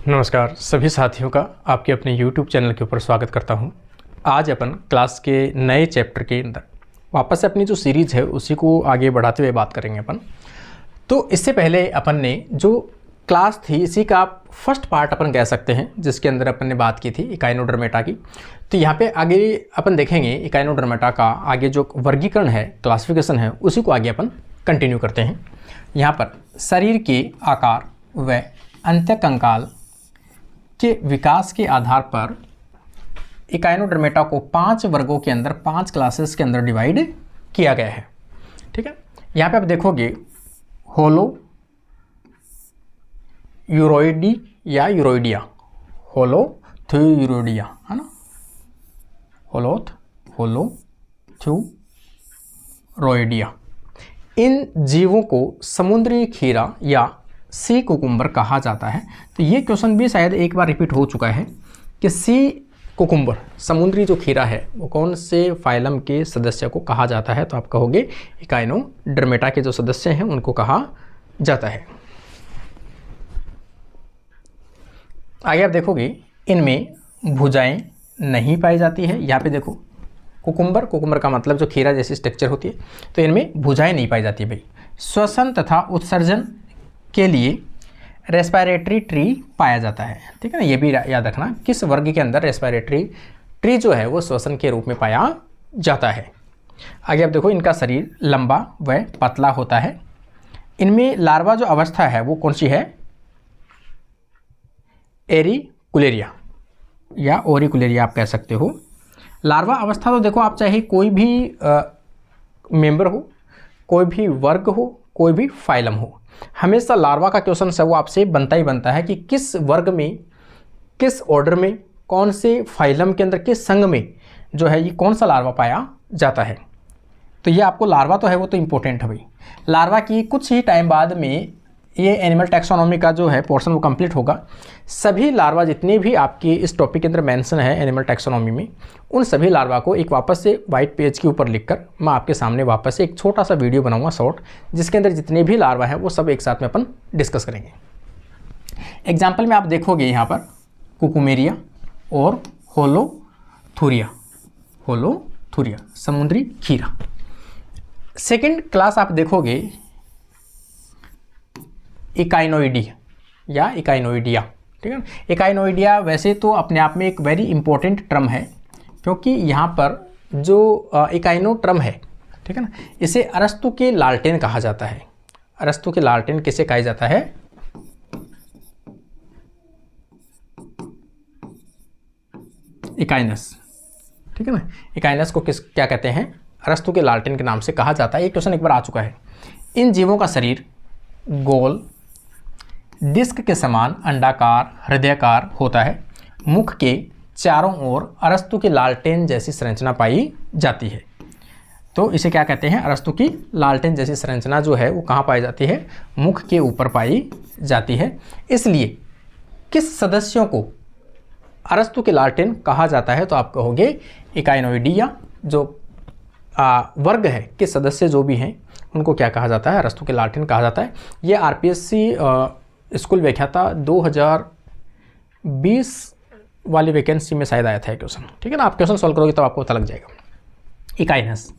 नमस्कार सभी साथियों का आपके अपने YouTube चैनल के ऊपर स्वागत करता हूं। आज अपन क्लास के नए चैप्टर के अंदर वापस से अपनी जो सीरीज़ है उसी को आगे बढ़ाते हुए बात करेंगे अपन। तो इससे पहले अपन ने जो क्लास थी इसी का फर्स्ट पार्ट अपन कह सकते हैं, जिसके अंदर अपन ने बात की थी इकाइनोडर्मेटा की। तो यहाँ पे आगे अपन देखेंगे इकाइनोडर्मेटा का आगे जो वर्गीकरण है, क्लासिफिकेशन है, उसी को आगे अपन कंटिन्यू करते हैं। यहाँ पर शरीर के आकार व अंत्यकंकाल के विकास के आधार पर इकाइनोडर्मेटा को 5 वर्गों के अंदर 5 क्लासेस के अंदर डिवाइड किया गया है। ठीक है, यहाँ पे आप देखोगे होलो यूरोइडी या यूरोइडिया, होलोथ्यूरोइडिया है ना, होलोथ्यूरोइडिया। इन जीवों को समुद्री खीरा या सी कुकुम्बर कहा जाता है। तो ये क्वेश्चन भी शायद एक बार रिपीट हो चुका है कि सी कुकुम्बर समुद्री जो खीरा है वो कौन से फाइलम के सदस्य को कहा जाता है। तो आप कहोगे इकाइनोडर्मेटा के जो सदस्य हैं उनको कहा जाता है। आगे आप देखोगे इनमें भुजाएं नहीं पाई जाती है। यहाँ पे देखो कुकुम्बर का मतलब जो खीरा जैसी स्ट्रक्चर होती है, तो इनमें भुजाएं नहीं पाई जाती भाई। श्वसन तथा उत्सर्जन के लिए रेस्पिरेटरी ट्री पाया जाता है। ठीक है ना, ये भी याद रखना किस वर्ग के अंदर रेस्पिरेटरी ट्री जो है वो श्वसन के रूप में पाया जाता है। आगे आप देखो इनका शरीर लंबा व पतला होता है। इनमें लार्वा जो अवस्था है वो कौन सी है, एरिकुलेरिया या ओरिकुलेरिया आप कह सकते हो। लार्वा अवस्था तो देखो आप चाहे कोई भी मेंबर हो, कोई भी वर्ग हो, कोई भी फाइलम हो, हमेशा लार्वा का क्वेश्चन है वो आपसे बनता ही बनता है कि किस वर्ग में, किस ऑर्डर में, कौन से फाइलम के अंदर, किस संघ में जो है ये कौन सा लार्वा पाया जाता है। तो ये आपको लार्वा तो है वो तो इम्पोर्टेंट है भाई। लार्वा की कुछ ही टाइम बाद में ये एनिमल टैक्सोनॉमी का जो है पोर्शन वो कंप्लीट होगा। सभी लार्वा जितने भी आपके इस टॉपिक के अंदर मेंशन है एनिमल टैक्सोनॉमी में, उन सभी लार्वा को एक वापस से वाइट पेज के ऊपर लिखकर मैं आपके सामने वापस से एक छोटा सा वीडियो बनाऊंगा शॉर्ट, जिसके अंदर जितने भी लार्वा हैं वो सब एक साथ में अपन डिस्कस करेंगे। एग्जाम्पल में आप देखोगे यहाँ पर कुकुमेरिया और होलोथूरिया समुद्री खीरा। सेकेंड क्लास आप देखोगे इकाइनोइडी या इकाइनोइडिया। ठीक है ना, इकाइनोइडिया वैसे तो अपने आप में एक वेरी इंपॉर्टेंट टर्म है, क्योंकि यहाँ पर जो इकाइनो टर्म है, ठीक है ना, इसे अरस्तु के लालटेन कहा जाता है। अरस्तु के लालटेन किसे कहा जाता है, इकाइनस। ठीक है ना, इकाइनस को क्या कहते हैं, अरस्तु के लालटेन के नाम से कहा जाता है। ये क्वेश्चन एक बार आ चुका है। इन जीवों का शरीर गोल डिस्क के समान अंडाकार हृदयाकार होता है। मुख के चारों ओर अरस्तु की लालटेन जैसी संरचना पाई जाती है। तो इसे क्या कहते हैं, अरस्तु की लालटेन जैसी संरचना जो है वो कहाँ पाई जाती है, मुख के ऊपर पाई जाती है। इसलिए किस सदस्यों को अरस्तु की लालटेन कहा जाता है, तो आप कहोगे इकाइनोइडिया। जो वर्ग है के सदस्य जो भी हैं उनको क्या कहा जाता है, अरस्तु के लालटेन कहा जाता है। ये आरपीएससी स्कूल व्याख्याता 2020 वाली वैकेंसी में शायद आया था क्वेश्चन। ठीक है ना, आप क्वेश्चन सॉल्व करोगे तो आपको पता लग जाएगा। इकाइनस,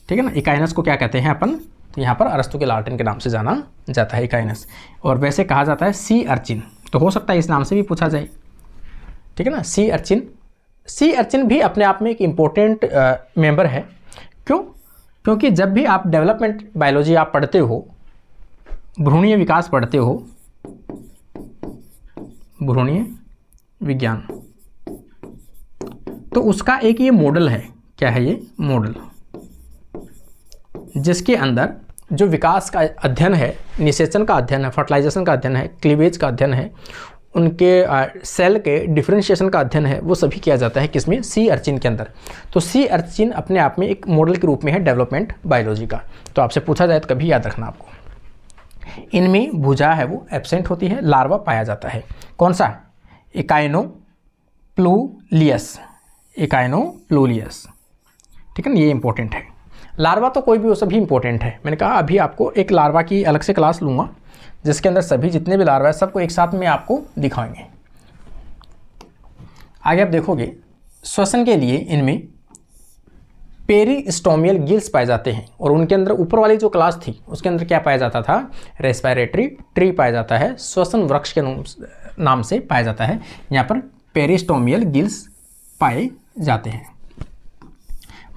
ठीक है ना, इकाइनस को क्या कहते हैं अपन, तो यहाँ पर अरस्तु के लालटेन के नाम से जाना जाता है इकाइनस। और वैसे कहा जाता है सी अर्चिन, तो हो सकता है इस नाम से भी पूछा जाए। ठीक है ना, सी अर्चिन भी अपने आप में एक इम्पोर्टेंट मेंबर है। क्यों, क्योंकि जब भी आप डेवलपमेंट बायोलॉजी आप पढ़ते हो, भ्रूणीय विकास पढ़ते हो, भ्रूणीय विज्ञान, तो उसका एक ये मॉडल है। क्या है ये मॉडल, जिसके अंदर जो विकास का अध्ययन है, निषेचन का अध्ययन है, फर्टिलाइजेशन का अध्ययन है, क्लीवेज का अध्ययन है, उनके सेल के डिफरेंशिएशन का अध्ययन है, वो सभी किया जाता है किसमें, सी अर्चिन के अंदर। तो सी अर्चिन अपने आप में एक मॉडल के रूप में है डेवलपमेंट बायोलॉजी का। तो आपसे पूछा जाए तो कभी याद रखना आपको। इनमें भुजा है वो एब्सेंट होती है, लार्वा पाया जाता है। कौन सा, इकाइनोप्लूलियस, इकाइनोप्लूलियस। ठीक है ना, ये इंपॉर्टेंट है। लार्वा तो कोई भी वो सभी इंपॉर्टेंट है। मैंने कहा अभी आपको एक लार्वा की अलग से क्लास लूँगा जिसके अंदर सभी जितने भी लार्वा है सबको एक साथ में आपको दिखाएंगे। आगे आप देखोगे श्वसन के लिए इनमें पेरिस्टोमियल गिल्स पाए जाते हैं, और उनके अंदर ऊपर वाली जो क्लास थी उसके अंदर क्या पाया जाता था, रेस्पिरेटरी ट्री पाया जाता है, श्वसन वृक्ष के नाम से पाया जाता है। यहाँ पर पेरिस्टोमियल गिल्स पाए जाते हैं।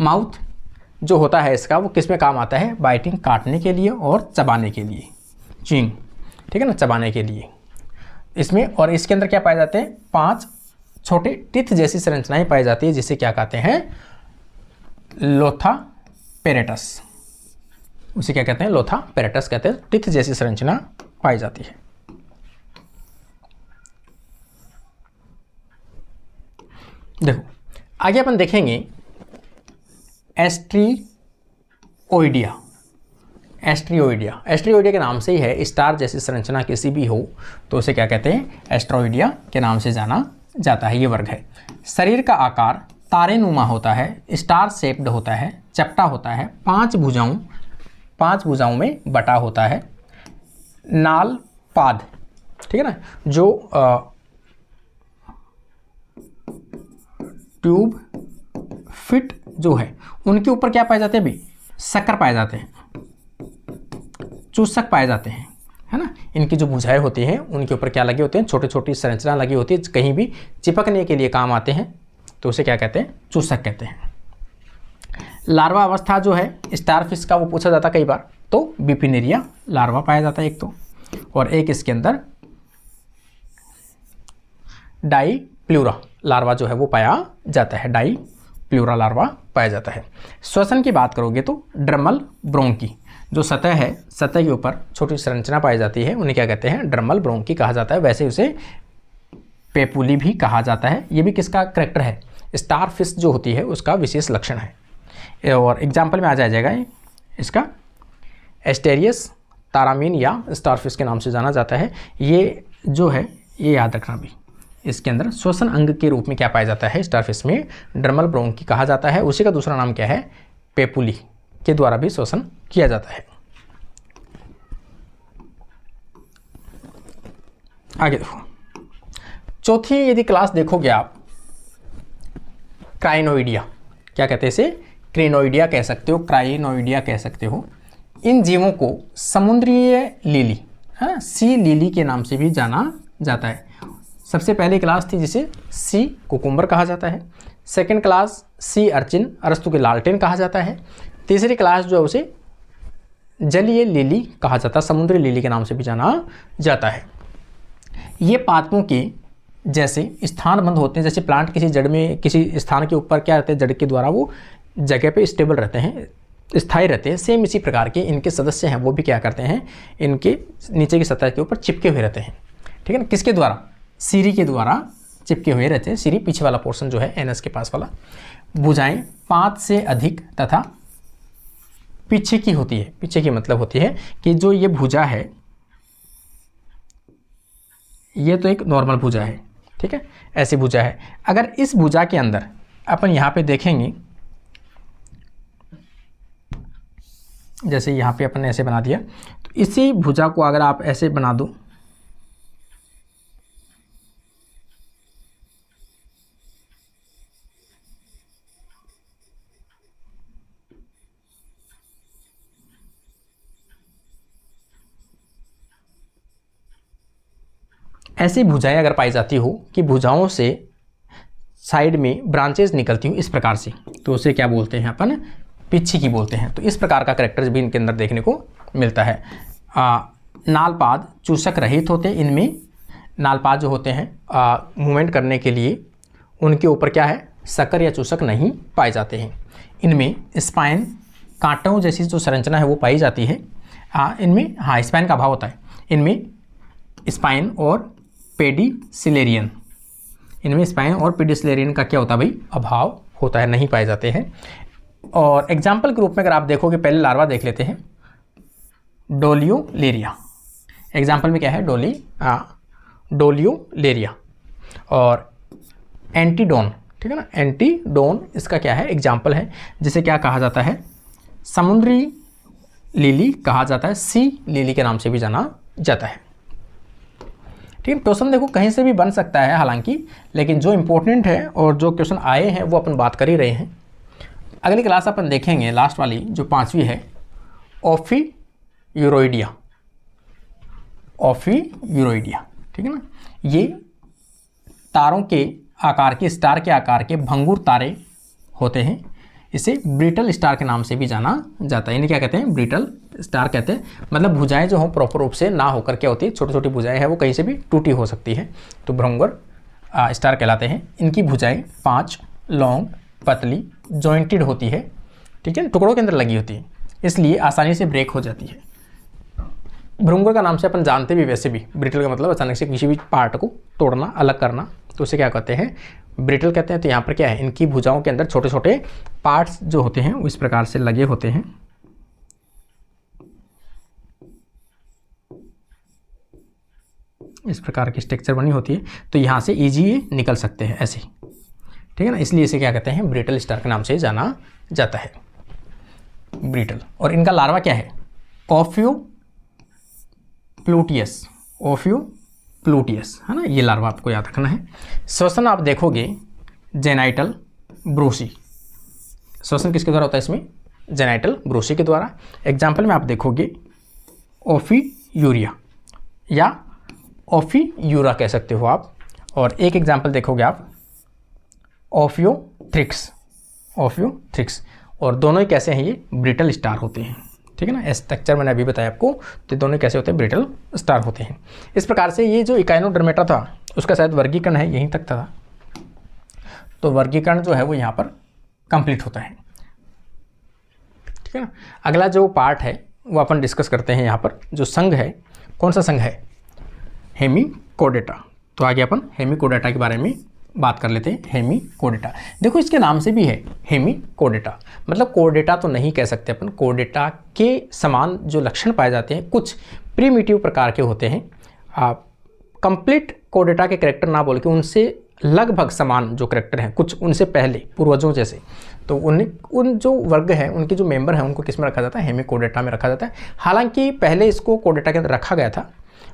माउथ जो होता है इसका वो किस में काम आता है, बाइटिंग काटने के लिए और चबाने के लिए, चिंग, ठीक है ना, चबाने के लिए इसमें। और इसके अंदर क्या पाए जाते हैं, 5 छोटे टिथ जैसी संरचनाएं पाई जाती है, जिसे क्या कहते हैं, लोथापेरेटस। उसे क्या कहते हैं, लोथापेरेटस कहते हैं। टिथ जैसी संरचना पाई जाती है। देखो आगे अपन देखेंगे एस्ट्रिओइडिया। एस्ट्रिओइडिया, एस्ट्रिओइडिया के नाम से ही है, स्टार जैसी संरचना किसी भी हो तो उसे क्या कहते हैं, एस्ट्रोइडिया के नाम से जाना जाता है। ये वर्ग है। शरीर का आकार तारेनुमा होता है, स्टार शेप्ड होता है, चपटा होता है, 5 भुजाओं में बटा होता है। नाल पाद, ठीक है ना, जो ट्यूब फिट जो है उनके ऊपर क्या पाए जाते हैं भी, शक्कर पाए जाते हैं, चूसक पाए जाते हैं, है ना। इनकी जो भुजाएं होती हैं उनके ऊपर क्या लगे होते हैं, छोटी छोटी संरचना लगी होती है, कहीं भी चिपकने के लिए काम आते हैं, तो उसे क्या कहते हैं, चूसक कहते हैं। लार्वा अवस्था जो है स्टारफिश का वो पूछा जाता कई बार, तो बिपिनेरिया लार्वा पाया जाता है एक तो, और एक इसके अंदर डाईप्लूरा लार्वा जो है वो पाया जाता है, डाईप्लूरा लार्वा पाया जाता है। श्वसन की बात करोगे तो ड्रमल ब्रोंकी जो सतह है, सतह के ऊपर छोटी संरचना पाई जाती है, उन्हें क्या कहते हैं, ड्रमल ब्रोंकी कहा जाता है। वैसे उसे पेपुली भी कहा जाता है। ये भी किसका करेक्टर है, स्टारफिश जो होती है उसका विशेष लक्षण है। और एग्जाम्पल में आ जाएगा इसका एस्टेरियस तारामीन या स्टारफिश के नाम से जाना जाता है। ये जो है ये याद रखना भी, इसके अंदर श्वसन अंग के रूप में क्या पाया जाता है, स्टारफिश में ड्रमल ब्रोंकी कहा जाता है। उसी का दूसरा नाम क्या है, पेपुली के द्वारा भी श्वसन किया जाता है। आगे देखो, चौथी यदि क्लास देखोगे आप, क्राइनोइडिया, क्या कहते हैं इसे, क्रेनोइडिया कह सकते हो, क्राइनोइडिया कह सकते हो। इन जीवों को समुद्रीय लिली, है, सी लिली के नाम से भी जाना जाता है। सबसे पहली क्लास थी जिसे सी कुकुम्बर कहा जाता है। सेकंड क्लास सी अर्चिन, अरस्तु के लालटेन कहा जाता है। तीसरी क्लास जो है उसे जलीय लिली कहा जाता है, समुद्री लिली के नाम से भी जाना जाता है। ये पादपों के जैसे स्थानबंध होते हैं, जैसे प्लांट किसी जड़ में, किसी स्थान के ऊपर क्या रहते हैं, जड़ के द्वारा वो जगह पे स्टेबल रहते हैं, स्थायी रहते हैं। सेम इसी प्रकार के इनके सदस्य हैं वो भी क्या करते हैं, इनके नीचे की सतह के ऊपर चिपके हुए रहते हैं, ठीक है ना। किसके द्वारा, सीरी के द्वारा चिपके हुए रहते हैं। सीरी पीछे वाला पोर्शन जो है एनस के पास वाला। भुजाएं 5 से अधिक तथा पीछे की होती है। पीछे की मतलब होती है कि जो ये भुजा है ये तो एक नॉर्मल भुजा है, ठीक है, ऐसी भुजा है। अगर इस भुजा के अंदर अपन यहाँ पे देखेंगे, जैसे यहाँ पे अपन ने ऐसे बना दिया, तो इसी भुजा को अगर आप ऐसे बना दो, ऐसी भुजाएं अगर पाई जाती हो कि भुजाओं से साइड में ब्रांचेज निकलती हूँ इस प्रकार से, तो उसे क्या बोलते हैं अपन, पिच्छी की बोलते हैं। तो इस प्रकार का कैरेक्टर्स भी इनके अंदर देखने को मिलता है। नालपाद चूसक रहित होते हैं। इनमें नालपाद जो होते हैं मूवमेंट करने के लिए उनके ऊपर क्या है, शक्कर या चूसक नहीं पाए जाते हैं। इनमें स्पाइन कांटों जैसी जो संरचना है वो पाई जाती है। इनमें स्पाइन का अभाव होता है। इनमें स्पाइन और पेडिसिलेरियन, इनमें स्पाइन और पेडिसिलेरियन का क्या होता है भाई, अभाव होता है, नहीं पाए जाते हैं। और एग्जाम्पल के रूप में अगर आप देखोगे, पहले लार्वा देख लेते हैं, डोलियोलेरिया। एग्जाम्पल में क्या है, डोलियोलेरिया और एंटीडोन, ठीक है ना, एंटीडोन इसका क्या है, एग्जाम्पल है, जिसे क्या कहा जाता है, समुद्री लिली कहा जाता है, सी लिली के नाम से भी जाना जाता है, ठीक है। क्वेश्चन देखो कहीं से भी बन सकता है हालांकि, लेकिन जो इंपॉर्टेंट है और जो क्वेश्चन आए हैं वो अपन बात कर ही रहे हैं। अगली क्लास अपन देखेंगे लास्ट वाली जो 5वीं है, ओफियूरोइडिया। ओफियूरोइडिया, ठीक है ना। ये तारों के आकार के, स्टार के आकार के भंगुर तारे होते हैं। इसे ब्रिटल स्टार के नाम से भी जाना जाता है। इन्हें क्या कहते हैं? ब्रिटल स्टार कहते हैं। मतलब भुजाएं जो हो प्रॉपर रूप से ना होकर क्या होती है, छोटी छोटी भुजाएं हैं वो कहीं से भी टूटी हो सकती है, तो भंगुर स्टार कहलाते हैं। इनकी भुजाएं 5 लॉन्ग, पतली, जॉइंटेड होती है, ठीक है, टुकड़ों के अंदर लगी होती है, इसलिए आसानी से ब्रेक हो जाती है। भृंगुर का नाम से अपन जानते भी, वैसे भी ब्रिटल का मतलब अचानक से किसी भी पार्ट को तोड़ना, अलग करना, तो उसे क्या कहते हैं? ब्रिटल कहते हैं। तो यहाँ पर क्या है, इनकी भुजाओं के अंदर छोटे छोटे पार्ट्स जो होते हैं वो इस प्रकार से लगे होते हैं। इस प्रकार की स्ट्रक्चर बनी होती है, तो यहाँ से इजी निकल सकते हैं ऐसे, ठीक है ना। इसलिए इसे क्या कहते हैं? ब्रिटल स्टार के नाम से जाना जाता है, ब्रिटल। और इनका लार्वा क्या है? ओफियोप्लूटियस। ओफियोप्लूटियस, है ना, ये लार्वा आपको याद रखना है। श्वसन आप देखोगे जेनाइटल ब्रोसी। श्वसन किसके द्वारा होता है इसमें? जेनाइटल ब्रोसी के द्वारा। एग्जाम्पल में आप देखोगे ओफियूरिया या ओफियूरा कह सकते हो आप। और एक एग्जाम्पल देखोगे आप ओफियोथ्रिक्स। ओफियोथ्रिक्स, और दोनों ही कैसे हैं? ये ब्रिटल स्टार होते हैं, ठीक है ना। स्ट्रक्चर मैंने अभी बताया आपको, तो दोनों कैसे होते हैं? ब्रिटल स्टार होते हैं। इस प्रकार से ये जो इकाइनोडर्मेटा था उसका शायद वर्गीकरण है यहीं तक था, तो वर्गीकरण जो है वो यहाँ पर कंप्लीट होता है, ठीक है ना। अगला जो पार्ट है वो अपन डिस्कस करते हैं यहाँ पर। जो संघ है, कौन सा संघ है? हेमिकोडेटा। तो आगे अपन हेमिकोडेटा के बारे में बात कर लेते हैं। हेमिकोडेटा, देखो इसके नाम से भी है हेमिकोडेटा, मतलब कोडेटा तो नहीं कह सकते अपन। कोडेटा के समान जो लक्षण पाए जाते हैं कुछ प्रीमिटिव प्रकार के होते हैं। कंप्लीट कोडेटा के कैरेक्टर ना बोल के उनसे लगभग समान जो कैरेक्टर हैं, कुछ उनसे पहले पूर्वजों जैसे, तो उन जो वर्ग हैं, उनके जो मेंबर हैं, उनको किस में रखा जाता है? हेमिकोडेटा में रखा जाता है। हालांकि पहले इसको कोडेटा के अंदर रखा गया था,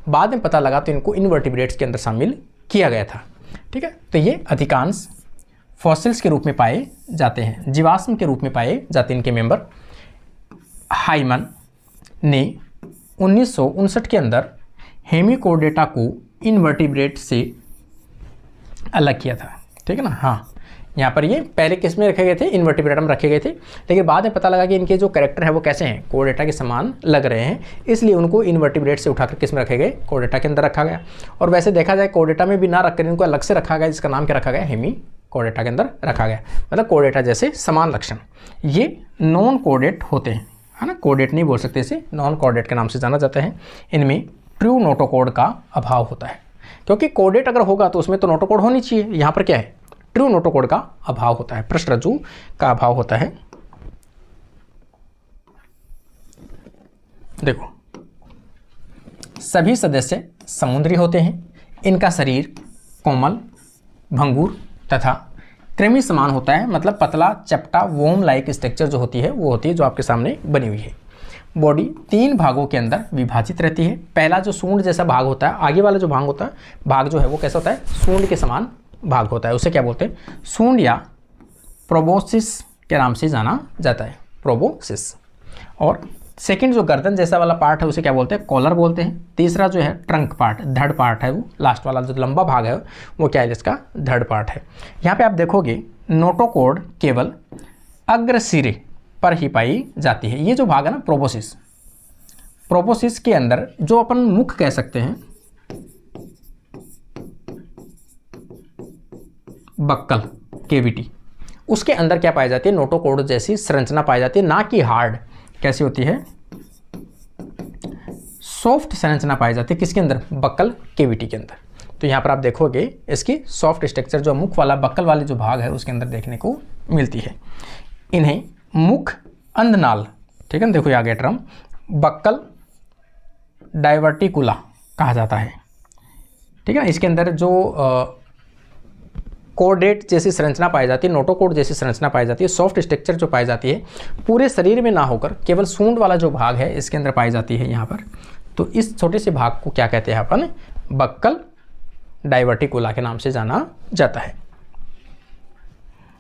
बाद में पता लगा तो इनको इनवर्टिब्रेट्स के अंदर शामिल किया गया था, ठीक है। तो ये अधिकांश फॉसिल्स के रूप में पाए जाते हैं, जीवाश्म के रूप में पाए जाते हैं इनके मेंबर। हाइमन ने 1959 के अंदर हेमिकोडेटा को इनवर्टिब्रेट से अलग किया था, ठीक है ना। हाँ, यहाँ पर ये पहले किस में रखे गए थे? इनवर्टिब्रेटा में रखे गए थे, लेकिन बाद में पता लगा कि इनके जो कैरेक्टर है वो कैसे हैं? कोडेटा के समान लग रहे हैं, इसलिए उनको इनवर्टिब्रेट से उठाकर किस में रखे गए? कोडेटा के अंदर रखा गया। और वैसे देखा जाए कोडेटा में भी ना रखकर इनको अलग से रखा गया, जिसका नाम क्या रखा गया? हेमिकोडेटा के अंदर रखा गया, मतलब कोडेटा जैसे समान लक्षण। ये नॉन कोडेट होते हैं, है ना, कोडेट नहीं बोल सकते, इसे नॉन कोडेट के नाम से जाना जाता है। इनमें ट्रू नोटोकोड का अभाव होता है, क्योंकि कोडेट अगर होगा तो उसमें तो नोटोकोड होनी चाहिए। यहाँ पर क्या है? ट्रू नोटोकोड का अभाव होता है, पृष्ठरज्जु का अभाव होता है। देखो, सभी सदस्य समुद्री होते हैं। इनका शरीर कोमल, भंगुर तथा कृमि समान होता है, मतलब पतला, चपटा, वोम लाइक स्ट्रक्चर जो होती है वो होती है जो आपके सामने बनी हुई है। बॉडी 3 भागों के अंदर विभाजित रहती है। पहला जो सूंड जैसा भाग होता है, आगे वाला जो भाग जो है वो कैसा होता है? सूंड के समान भाग होता है, उसे क्या बोलते हैं? सूंड या प्रोबोसिस के नाम से जाना जाता है, प्रोबोसिस। और सेकंड जो गर्दन जैसा वाला पार्ट है उसे क्या बोलते हैं? कॉलर बोलते हैं। तीसरा जो है ट्रंक पार्ट, धड़ पार्ट है, वो लास्ट वाला जो लंबा भाग है वो क्या है? इसका धड़ पार्ट है। यहाँ पे आप देखोगे नोटोकोड केवल अग्रसिरे पर ही पाई जाती है। ये जो भाग है ना प्रोबोसिस, प्रोबोसिस के अंदर जो अपन मुख कह सकते हैं, बक्कल केविटी, उसके अंदर क्या पाई जाती है? नोटोकोड जैसी संरचना पाई जाती है, ना कि हार्ड। कैसी होती है? सॉफ्ट संरचना पाई जाती है। किसके अंदर? बक्कल केविटी के अंदर। तो यहाँ पर आप देखोगे इसकी सॉफ्ट स्ट्रक्चर जो मुख वाला, बक्कल वाले जो भाग है उसके अंदर देखने को मिलती है। इन्हें मुख अंधनाल, ठीक है ना, देखो ये आ गया टर्म, बक्कल डाइवर्टिकुला कहा जाता है, ठीक है। इसके अंदर जो कोडेट जैसी संरचना पाई जाती है, नोटोकोड जैसी संरचना पाई जाती है, सॉफ्ट स्ट्रक्चर जो पाई जाती है पूरे शरीर में ना होकर केवल सूंड वाला जो भाग है इसके अंदर पाई जाती है यहाँ पर। तो इस छोटे से भाग को क्या कहते हैं अपन? बक्कल डाइवर्टिकुला के नाम से जाना जाता है।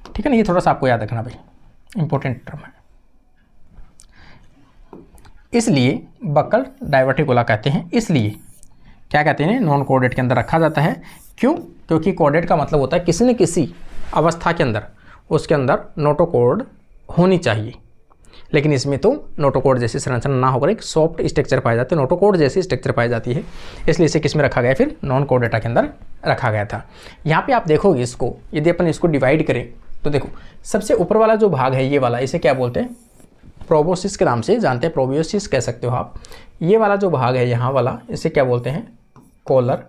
ठीक है ना, ये थोड़ा सा आपको याद रखना भाई, इंपॉर्टेंट टर्म है। इसलिए बकल डाइवर्टिकुला कहते हैं, इसलिए क्या कहते हैं, नॉन कोऑर्डिनेट के अंदर रखा जाता है। क्यों? क्योंकि कोऑर्डिनेट का मतलब होता है किसी न किसी अवस्था के अंदर उसके अंदर नोटोकॉर्ड होनी चाहिए, लेकिन इसमें तो नोटोकॉर्ड जैसी संरचना ना होकर एक सॉफ्ट स्ट्रक्चर पाई जाती है, नोटोकॉर्ड जैसी स्ट्रक्चर पाई जाती है, इसलिए इसे किस में रखा गया, फिर नॉन कोऑर्डिनेटा के अंदर रखा गया था। यहाँ पे आप देखोगे इसको, यदि अपन इसको डिवाइड करें तो देखो सबसे ऊपर वाला जो भाग है ये वाला, इसे क्या बोलते हैं, प्रोबोसिस के नाम से जानते हैं, प्रोबियोसिस कह सकते हो आप। ये वाला जो भाग है यहाँ वाला, इसे क्या बोलते हैं, कॉलर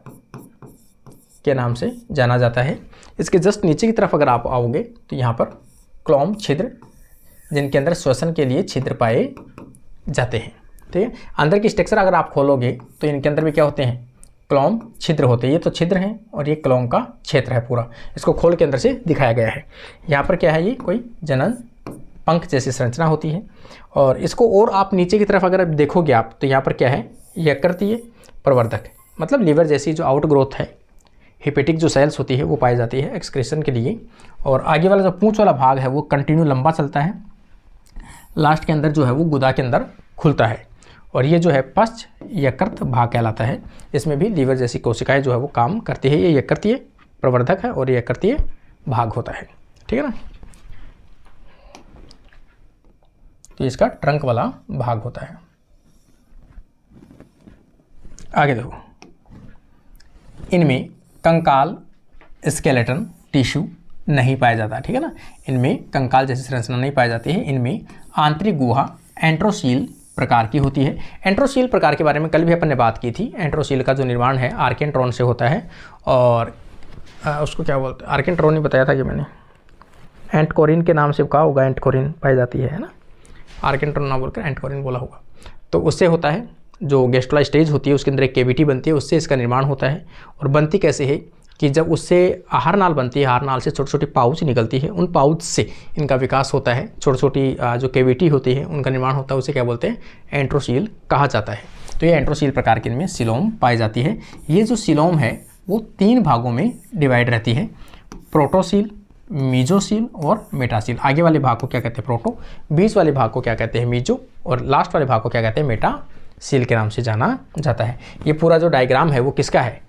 के नाम से जाना जाता है। इसके जस्ट नीचे की तरफ अगर आप आओगे तो यहाँ पर क्लोम छिद्र, जिनके अंदर श्वसन के लिए छिद्र पाए जाते हैं। ठीक है, अंदर की स्ट्रक्चर अगर आप खोलोगे तो इनके अंदर भी क्या होते हैं, क्लोम छिद्र होते हैं। ये तो छिद्र हैं और ये क्लोम का क्षेत्र है पूरा, इसको खोल के अंदर से दिखाया गया है। यहाँ पर क्या है, ये कोई जनन पंख जैसी संरचना होती है। और इसको और आप नीचे की तरफ अगर देखोगे आप तो यहाँ पर क्या है, यकृतीय प्रवर्धक, मतलब लीवर जैसी जो आउट ग्रोथ है, हेपेटिक जो सेल्स होती है वो पाई जाती है एक्सक्रीशन के लिए। और आगे वाला जो पूंछ वाला भाग है वो कंटिन्यू लंबा चलता है, लास्ट के अंदर जो है वो गुदा के अंदर खुलता है। और ये जो है पश्च यकृत भाग कहलाता है, इसमें भी लीवर जैसी कोशिकाएं जो है वो काम करती है। ये यकृतीय प्रवर्धक है और ये यकृतीय भाग होता है। ठीक है ना, तो इसका ट्रंक वाला भाग होता है। आगे देखो, इनमें कंकाल स्केलेटन टिश्यू नहीं पाया जाता। ठीक है ना, इनमें कंकाल जैसी संरचना नहीं पाई जाती है। इनमें आंतरिक गुहा एंट्रोसील प्रकार की होती है। एंट्रोसील प्रकार के बारे में कल भी अपन ने बात की थी। एंट्रोसील का जो निर्माण है आर्केंट्रॉन से होता है, और उसको क्या बोलते हैं, आर्केंट्रॉन ही बताया था कि मैंने, एंटकोरिन के नाम से कहा होगा, एंटकोरिन पाई जाती है ना, आर्केंट्रॉन ना बोलकर एंटकोरिन बोला होगा। तो उससे होता है, जो गेस्ट्रोला स्टेज होती है उसके अंदर एक कैविटी बनती है, उससे इसका निर्माण होता है। और बनती कैसे है कि जब उससे आहार नाल बनती है, आहार नाल से छोटी छोटी पाउच निकलती है, उन पाउच से इनका विकास होता है, छोटी छोटी जो कैविटी होती है उनका निर्माण होता है, उसे क्या बोलते हैं, एंट्रोसील कहा जाता है। तो ये एंट्रोसील प्रकार के इनमें सिलोम पाई जाती है। ये जो सिलोम है वो 3 भागों में डिवाइड रहती है, प्रोटोसील, मीजोसील और मेटासील। आगे वाले भाग को क्या कहते हैं, प्रोटो, बीच वाले भाग को क्या कहते हैं, मीजो, और लास्ट वाले भाग को क्या कहते हैं, मेटासील के नाम से जाना जाता है। ये पूरा जो डायग्राम है वो किसका है,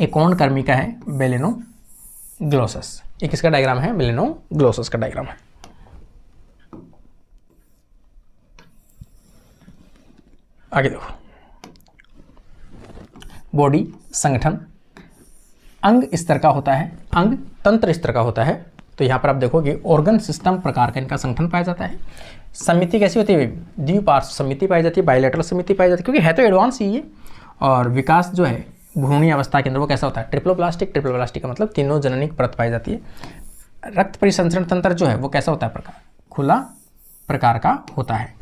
एक कौन कर्मी का है, मेलेनोग्लोसस। ये किसका डायग्राम है, मेलेनोग्लोसस का डायग्राम है। आगे देखो, बॉडी संगठन अंग स्तर का होता है, अंग तंत्र स्तर का होता है। तो यहाँ पर आप देखोगे ऑर्गन सिस्टम प्रकार का इनका संगठन पाया जाता है। समिति कैसी होती है, द्विपार्श्व समिति पाई जाती है, बायलैटरल समिति पाई जाती है, क्योंकि है तो एडवांस ही ये। और विकास जो है भ्रूणीय अवस्था के अंदर वो कैसा होता है, ट्रिप्लोप्लास्टिक। ट्रिप्लोप्लास्टिक का मतलब तीनों जननिक परत पाई जाती है। रक्त परिसंचरण तंत्र जो है वो कैसा होता है, प्रकार खुला प्रकार का होता है।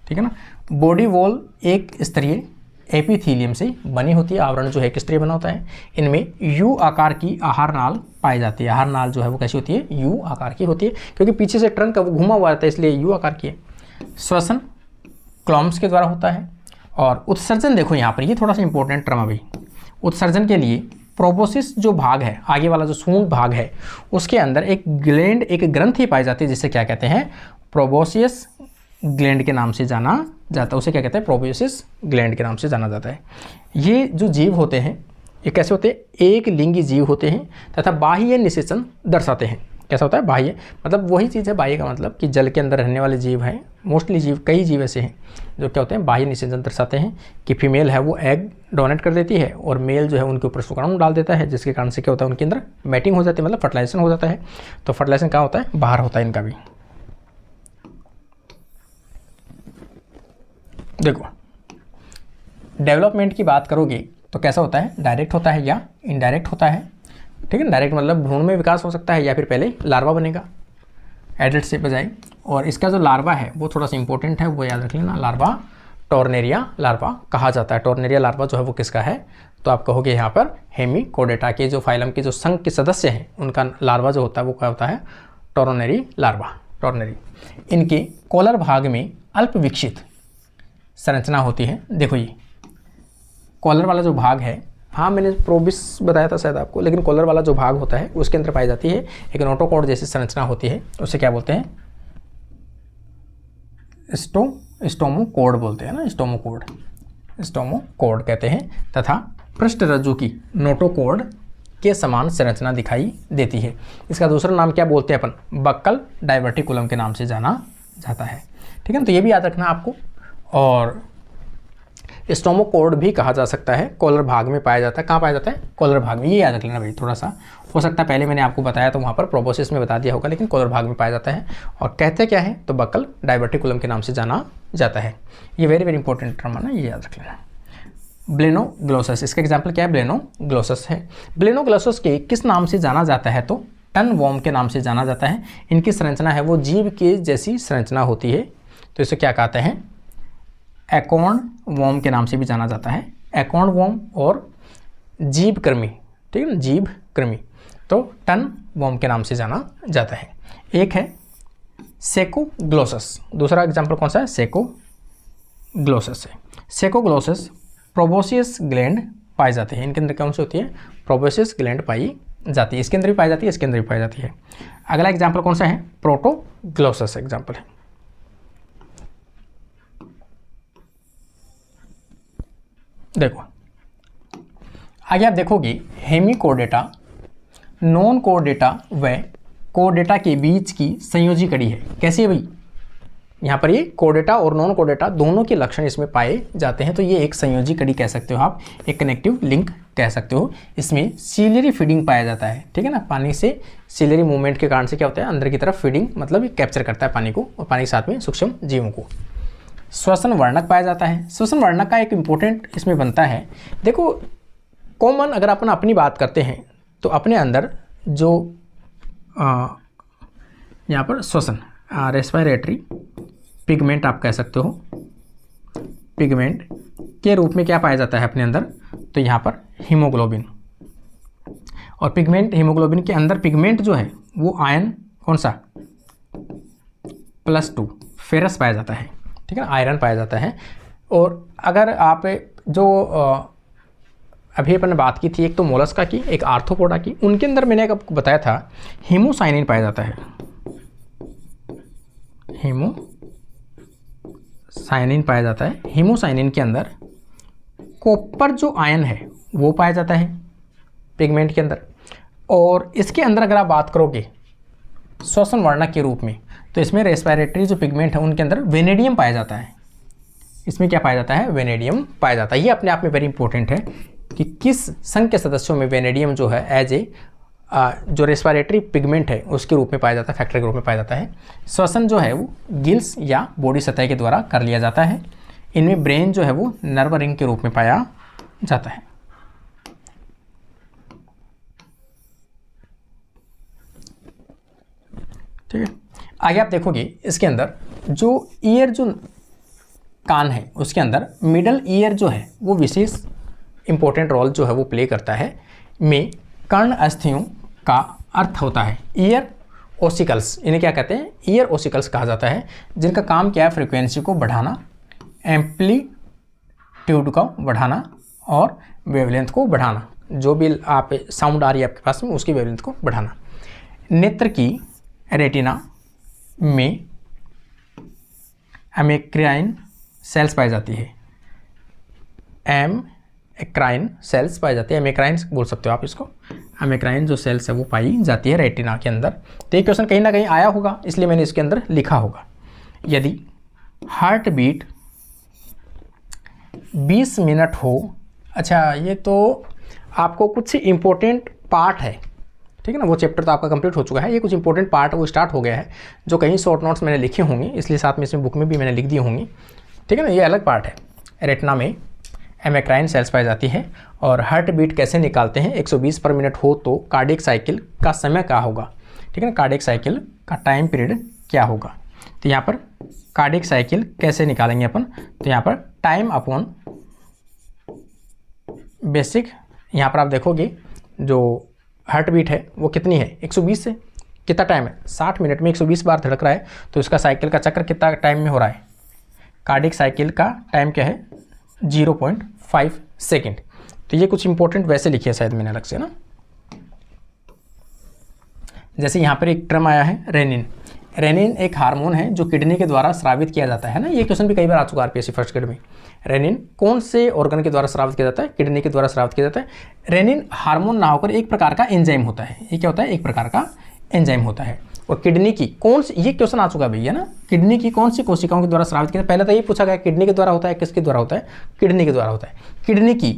ठीक है ना, बॉडी वॉल एक स्तरीय एपिथीलियम से बनी होती है, आवरण जो है एक स्तरीय बना होता है। इनमें यू आकार की आहार नाल पाई जाती है। आहार नाल जो है वो कैसी होती है, यू आकार की होती है, क्योंकि पीछे से ट्रंक घुमा हुआ रहता है इसलिए यू आकार की है। श्वसन क्लॉम्स के द्वारा होता है। और उत्सर्जन देखो यहाँ पर, ये थोड़ा सा इंपॉर्टेंट टर्म है भाई। उत्सर्जन के लिए प्रोबोसिस जो भाग है, आगे वाला जो सूंड भाग है, उसके अंदर एक ग्लैंड, एक ग्रंथि पाई जाती है, जिसे क्या कहते हैं, प्रोबोसियस ग्लैंड के नाम से जाना जाता है। उसे क्या कहते हैं, प्रोबोसिस ग्लैंड के नाम से जाना जाता है। ये जो जीव होते हैं ये कैसे होते हैं, एक लिंगी जीव होते हैं तथा बाह्य निषेचन दर्शाते हैं। कैसा होता है, बाह्य, मतलब वही चीज़ है बाह्य का मतलब कि जल के अंदर रहने वाले जीव हैं, मोस्टली जीव, कई जीव ऐसे हैं जो क्या होते हैं, बाह्य निषेचन दर्शाते हैं कि फीमेल है वो एग डोनेट कर देती है और मेल जो है उनके ऊपर शुक्राणु डाल देता है, जिसके कारण से क्या होता है, उनके अंदर मैटिंग हो जाती है, मतलब फर्टिलाइजेशन हो जाता है। तो फर्टिलाइजेशन कहाँ होता है, बाहर होता है इनका भी। देखो डेवलपमेंट की बात करोगे तो कैसा होता है, डायरेक्ट होता है या इनडायरेक्ट होता है। ठीक है, डायरेक्ट मतलब भ्रूण में विकास हो सकता है या फिर पहले लार्वा बनेगा एडल्ट से बजाय। और इसका जो लार्वा है वो थोड़ा सा इंपॉर्टेंट है, वो याद रख लेना, लार्वा टॉर्नेरिया लार्वा कहा जाता है। टॉर्नेरिया लार्वा जो है वो किसका है, तो आप कहोगे यहाँ पर हेमिकोडेटा के जो फाइलम के जो संघ के सदस्य हैं उनका लार्वा जो होता है वो क्या होता है, टॉर्नेरी लार्वा, टॉर्नेरी। इनके कॉलर भाग में अल्प विकसित संरचना होती है। देखो ये कॉलर वाला जो भाग है हाँ मैंने प्रोबिस बताया था शायद आपको, लेकिन कॉलर वाला जो भाग होता है उसके अंदर पाई जाती है एक नोटोकॉर्ड जैसी संरचना होती है, उसे क्या बोलते हैं, स्टोमोकॉर्ड बोलते हैं ना, स्टोमोकॉर्ड कहते हैं। तथा पृष्ठ रज्जु की नोटोकॉर्ड के समान संरचना दिखाई देती है। इसका दूसरा नाम क्या बोलते हैं अपन, बक्कल डाइवर्टिकुलम के नाम से जाना जाता है। ठीक है ना, तो ये भी याद रखना आपको। और स्टोमोकॉर्ड भी कहा जा सकता है, कॉलर भाग में पाया जाता है। कहाँ पाया जाता है, कॉलर भाग में, ये याद रख लेना भाई। थोड़ा सा हो सकता है पहले मैंने आपको बताया तो वहाँ पर प्रोबोसिस में बता दिया होगा, लेकिन कॉलर भाग में पाया जाता है। और कहते क्या है, तो बक्कल डाइवर्टिकुलम के नाम से जाना जाता है। ये वेरी वेरी इंपॉर्टेंट टर्म है ना, ये याद रख लेना। ब्लेनोग्लोसस, इसका एग्जाम्पल क्या है, ब्लेनोग्लोसस है। ब्लेनोग्लोसस के किस नाम से जाना जाता है, तो टन वॉर्म के नाम से जाना जाता है। इनकी संरचना है वो जीव के जैसी संरचना होती है, तो इसे क्या कहते हैं, एकॉर्न वॉर्म के नाम से भी जाना जाता है। एकॉर्न वॉर्म और जीव कृमि, ठीक है ना, जीव कृमि, तो टन वॉर्म के नाम से जाना जाता है। एक है सेकोग्लोसस, दूसरा एग्जाम्पल कौन सा है, सेकोग्लोसस है। सेकोग्लोसस प्रोबोसियस ग्लैंड पाए जाते हैं। इनके अंदर कौन सी होती है, प्रोबोसियस ग्लैंड पाई जाती है। इसके अंदर भी पाई जाती है, इसके अंदर भी पाई जाती है। अगला एग्जाम्पल कौन सा है, प्रोटोग्लोसस एग्जाम्पल है। देखो आगे आप देखोगे हेमिकोडेटा नॉन कोडेटा व कोडेटा के बीच की संयोजी कड़ी है। कैसी है भाई, यहाँ पर ये कोडेटा और नॉन कोडेटा दोनों के लक्षण इसमें पाए जाते हैं, तो ये एक संयोजी कड़ी कह सकते हो आप, एक कनेक्टिव लिंक कह सकते हो। इसमें सीलियरी फीडिंग पाया जाता है, ठीक है ना, पानी से सीलियरी मूवमेंट के कारण से क्या होता है, अंदर की तरफ फीडिंग, मतलब कैप्चर करता है पानी को और पानी के साथ में सूक्ष्म जीवों को। श्वसन वर्णक पाया जाता है। श्वसन वर्णक का एक इंपॉर्टेंट इसमें बनता है, देखो कॉमन अगर अपन अपनी बात करते हैं तो अपने अंदर जो यहाँ पर श्वसन रेस्पिरेटरी पिगमेंट आप कह सकते हो, पिगमेंट के रूप में क्या पाया जाता है अपने अंदर, तो यहाँ पर हीमोग्लोबिन। और पिगमेंट, हीमोग्लोबिन के अंदर पिगमेंट जो है वो आयन कौन सा, +2 फेरस पाया जाता है, ठीक है ना, आयरन पाया जाता है। और अगर आप जो अभी अपन ने बात की थी, एक तो मोलस्का की, एक आर्थ्रोपोडा की, उनके अंदर मैंने आपको बताया था हीमोसाइनिन पाया जाता है। हीमोसाइनिन पाया जाता है। हीमोसाइनिन के अंदर कॉपर जो आयन है वो पाया जाता है पिगमेंट के अंदर। और इसके अंदर अगर आप बात करोगे श्वसन वर्णक के रूप में, तो इसमें रेस्पिरेटरी जो पिगमेंट है उनके अंदर वेनेडियम पाया जाता है। इसमें क्या पाया जाता है, वेनेडियम पाया जाता है। ये अपने आप में वेरी इंपॉर्टेंट है कि किस संघ के सदस्यों में वेनेडियम जो है एज ए जो रेस्पिरेटरी पिगमेंट है उसके रूप में पाया जाता है, फैक्टर के रूप में पाया जाता है। श्वसन जो है वो गिल्स या बॉडी सतह के द्वारा कर लिया जाता है। इनमें ब्रेन जो है वो नर्व रिंग के रूप में पाया जाता है। ठीक है, आगे आप देखोगे इसके अंदर जो ईयर, जो कान है उसके अंदर मिडल ईयर जो है वो विशेष इंपॉर्टेंट रोल जो है वो प्ले करता है। में कर्ण अस्थियों का अर्थ होता है ईयर ओसिकल्स, इन्हें क्या कहते हैं, ईयर ओसिकल्स कहा जाता है, जिनका काम क्या है, फ्रीक्वेंसी को बढ़ाना, एम्पलीट्यूड को बढ़ाना और वेवलेंथ को बढ़ाना। जो भी आप साउंड आ रही है आपके पास में उसकी वेवलेंथ को बढ़ाना। नेत्र की रेटिना में एमेक्राइन सेल्स पाई जाती है। एमेक्राइन सेल्स पाई जाती है, एमेक्राइन बोल सकते हो आप इसको। एमेक्राइन जो सेल्स है वो पाई जाती है रेटिना के अंदर। तो ये क्वेश्चन कहीं ना कहीं आया होगा, इसलिए मैंने इसके अंदर लिखा होगा। यदि हार्ट बीट 20 मिनट हो, अच्छा ये तो आपको कुछ इंपॉर्टेंट पार्ट है, ठीक है ना, वो चैप्टर तो आपका कंप्लीट हो चुका है। ये कुछ इंपॉर्टेंट पार्ट वो स्टार्ट हो गया है, जो कहीं शॉर्ट नोट्स मैंने लिखे होंगे, इसलिए साथ में इसमें बुक में भी मैंने लिख दी होंगी, ठीक है ना। ये अलग पार्ट है। रेटिना में एमेक्राइन सेल्स पाई जाती है। और हार्ट बीट कैसे निकालते हैं, 120 पर मिनट हो तो कार्डियक साइकिल का समय क्या होगा, ठीक है ना, कार्डियक साइकिल का टाइम पीरियड क्या होगा। तो यहाँ पर कार्डियक साइकिल कैसे निकालेंगे अपन, तो यहाँ पर टाइम अपॉन बेसिक, यहाँ पर आप देखोगे जो हार्ट बीट है वो कितनी है, 120 से कितना टाइम है, 60 मिनट में 120 बार धड़क रहा है, तो इसका साइकिल का चक्र कितना टाइम में हो रहा है। कार्डियक साइकिल का टाइम क्या है, 0.5 सेकेंड। तो ये कुछ इंपॉर्टेंट वैसे लिखिए शायद मैंने अलग से ना, जैसे यहाँ पर एक टर्म आया है रेनिन। रेनिन एक हार्मोन है जो किडनी के द्वारा स्रावित किया जाता है ना, ये क्वेश्चन भी कई बार आ चुका है आरपीएससी फर्स्ट ग्रेड में। रेनिन कौन से ऑर्गन के द्वारा स्रावित किया जाता है? किडनी के द्वारा स्रावित किया जाता है। रेनिन हार्मोन ना होकर एक प्रकार का एंजाइम होता है। ये क्या होता है? एक प्रकार का एंजाइम होता है। और किडनी की कौन सी, ये क्वेश्चन आ चुका भैया ना, किडनी की कौन सी कोशिकाओं के द्वारा स्रावित किया? पहले तो ये पूछा गया किडनी के द्वारा होता है, किसके द्वारा होता है? किडनी के द्वारा होता है। किडनी की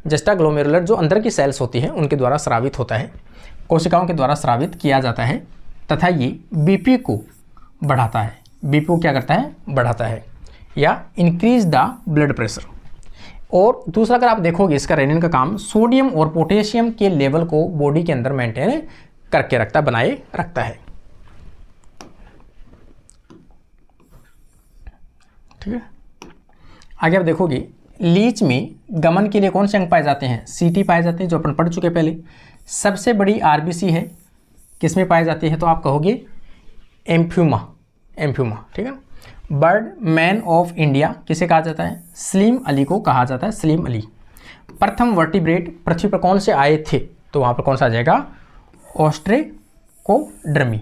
जस्टाग्लोमेरुलर जो अंदर की सेल्स होती है उनके द्वारा स्रावित होता है, कोशिकाओं के द्वारा स्रावित किया जाता है, तथा ये बीपी को बढ़ाता है। बीपी को क्या करता है? बढ़ाता है, या इंक्रीज द ब्लड प्रेशर। और दूसरा अगर आप देखोगे इसका रेनिन का काम सोडियम और पोटेशियम के लेवल को बॉडी के अंदर मेंटेन करके रखता, बनाए रखता है। ठीक है, आगे आप देखोगे लीच में गमन के लिए कौन से अंग पाए जाते हैं? सीटी पाए जाते हैं, जो अपन पढ़ चुके पहले। सबसे बड़ी आरबीसी है, किसमें पाई जाती है? तो आप कहोगे एम्फ्यूमा, ठीक है। बर्ड मैन ऑफ इंडिया किसे कहा जाता है? सलीम अली को कहा जाता है, सलीम अली। प्रथम वर्टिब्रेट पृथ्वी पर कौन से आए थे? तो वहाँ पर कौन सा आ जाएगा? ऑस्ट्रेकोडर्मी।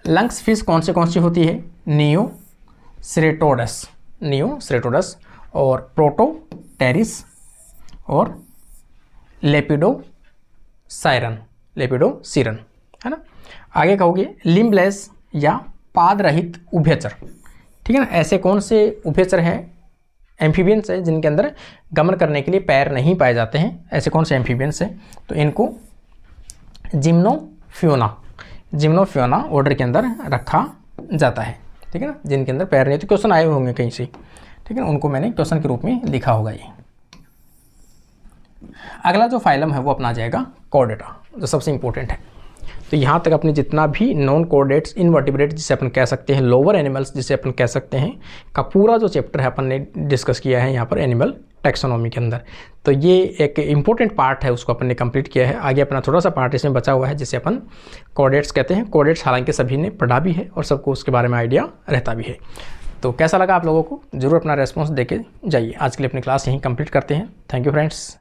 लंग्स फिश कौन सी होती है? नियोसेरेटोडस और प्रोटोटेरिस और लेपिडोसिरन, है ना। आगे कहोगे लिम्बलेस या पाद रहित उभयचर, ठीक है ना। ऐसे कौन से उभयचर हैं? एम्फीबियंस है जिनके अंदर गमन करने के लिए पैर नहीं पाए जाते हैं। ऐसे कौन से एम्फीबियंस हैं? तो इनको जिम्नोफ्योना ऑर्डर के अंदर रखा जाता है, ठीक है ना, जिनके अंदर पैर नहीं। तो क्वेश्चन आए होंगे कहीं से, ठीक है ना, उनको मैंने क्वेश्चन के रूप में लिखा होगा ये। अगला जो फाइलम है वो अपना जाएगा कॉर्डेटा, जो सबसे इंपॉर्टेंट है। तो यहाँ तक अपने जितना भी नॉन कॉर्डेट्स, इनवर्टिब्रेट जिसे अपन कह सकते हैं, लोअर एनिमल्स जिसे अपन कह सकते हैं, का पूरा जो चैप्टर है अपन ने डिस्कस किया है यहाँ पर एनिमल टैक्सोनॉमी के अंदर। तो ये एक इंपॉर्टेंट पार्ट है, उसको अपन ने कंप्लीट किया है। आगे अपना थोड़ा सा पार्ट इसमें बचा हुआ है जिसे अपन कॉर्डेट्स कहते हैं। कॉर्डेट्स हालांकि सभी ने पढ़ा भी है और सबको उसके बारे में आइडिया रहता भी है। तो कैसा लगा आप लोगों को? जरूर अपना रेस्पॉन्स देके जाइए। आज के लिए अपनी क्लास यहीं कंप्लीट करते हैं। Thank you friends.